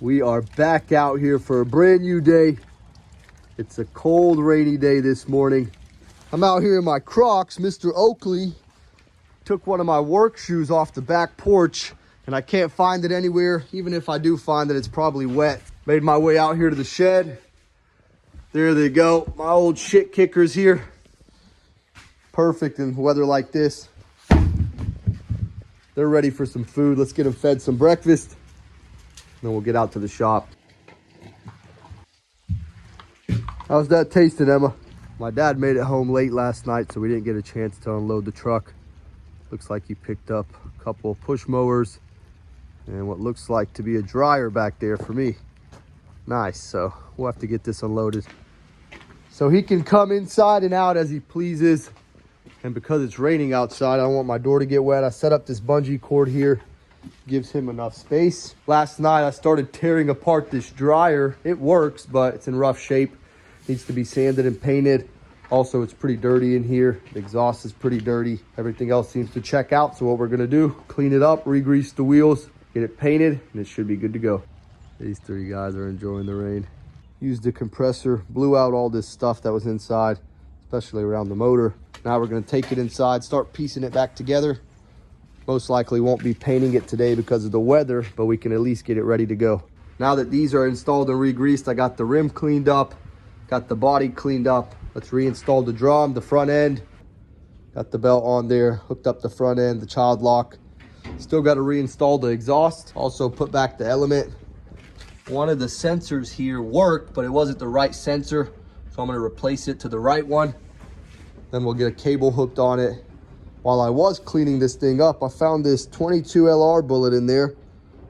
We are back out here for a brand new day. It's a cold, rainy day this morning. I'm out here in my Crocs. Mr. Oakley took one of my work shoes off the back porch and I can't find it anywhere. Even if I do find it, it's probably wet. Made my way out here to the shed. There they go. My old shit kickers here. Perfect in weather like this. They're ready for some food. Let's get them fed some breakfast. Then we'll get out to the shop. How's that tasting, Emma? My dad made it home late last night, so we didn't get a chance to unload the truck. Looks like he picked up a couple of push mowers and what looks like to be a dryer back there for me. Nice, so we'll have to get this unloaded. So he can come inside and out as he pleases. And because it's raining outside, I don't want my door to get wet. I set up this bungee cord here. Gives him enough space. Last night I started tearing apart this dryer. It works, but it's in rough shape. Needs to be sanded and painted. Also, it's pretty dirty in here. The exhaust is pretty dirty. Everything else seems to check out. So what we're gonna do, clean it up, re-grease the wheels, get it painted, and it should be good to go. These three guys are enjoying the rain. Used the compressor, blew out all this stuff that was inside, especially around the motor. Now we're gonna take it inside, start piecing it back together. Most likely won't be painting it today because of the weather, but we can at least get it ready to go. Now that these are installed and re-greased, I got the rim cleaned up, got the body cleaned up. Let's reinstall the drum, the front end. Got the belt on there, hooked up the front end, the child lock. Still got to reinstall the exhaust. Also put back the element. One of the sensors here worked, but it wasn't the right sensor. So I'm going to replace it to the right one. Then we'll get a cable hooked on it. While I was cleaning this thing up, I found this 22 LR bullet in there.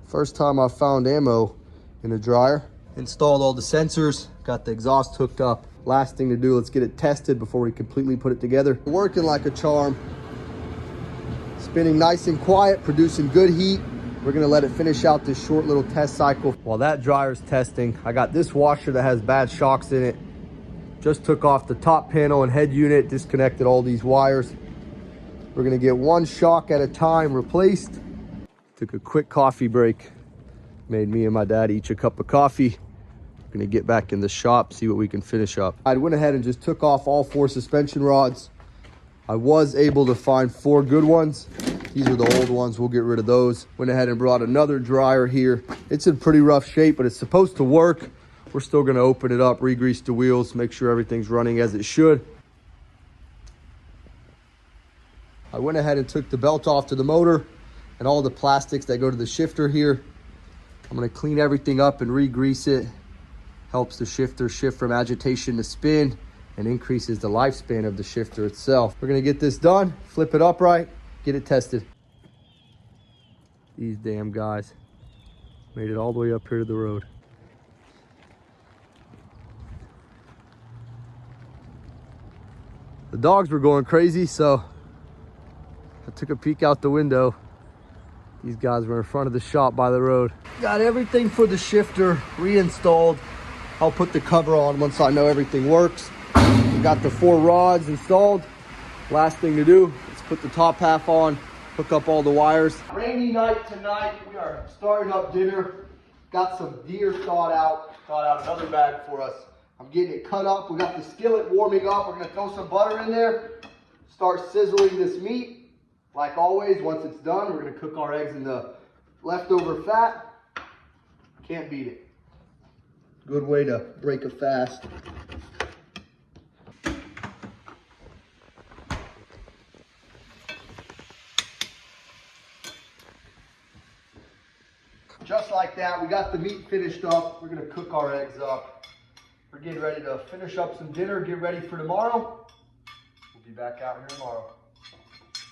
First time I found ammo in a dryer. Installed all the sensors, got the exhaust hooked up. Last thing to do, let's get it tested before we completely put it together. Working like a charm. Spinning nice and quiet, producing good heat. We're gonna let it finish out this short little test cycle. While that dryer's testing, I got this washer that has bad shocks in it. Just took off the top panel and head unit, disconnected all these wires. We're gonna get one shock at a time replaced. Took a quick coffee break. Made me and my dad each a cup of coffee. Gonna get back in the shop, see what we can finish up. I went ahead and just took off all 4 suspension rods. I was able to find 4 good ones. These are the old ones, we'll get rid of those. Went ahead and brought another dryer here. It's in pretty rough shape, but it's supposed to work. We're still gonna open it up, re-grease the wheels, make sure everything's running as it should. I went ahead and took the belt off to the motor and all the plastics that go to the shifter here. I'm gonna clean everything up and re-grease it. Helps the shifter shift from agitation to spin and increases the lifespan of the shifter itself. We're gonna get this done, flip it upright, get it tested. These damn guys made it all the way up here to the road. The dogs were going crazy, so I took a peek out the window. These guys were in front of the shop by the road. Got everything for the shifter reinstalled. I'll put the cover on once I know everything works. Got the 4 rods installed. Last thing to do is put the top half on, hook up all the wires. Rainy night tonight. We are starting up dinner. Got some deer thawed out another bag for us. I'm getting it cut up. We got the skillet warming up. We're gonna throw some butter in there. Start sizzling this meat. Like always, once it's done, we're gonna cook our eggs in the leftover fat. Can't beat it. Good way to break a fast. Just like that, we got the meat finished up. We're gonna cook our eggs up. We're getting ready to finish up some dinner, get ready for tomorrow. We'll be back out here tomorrow.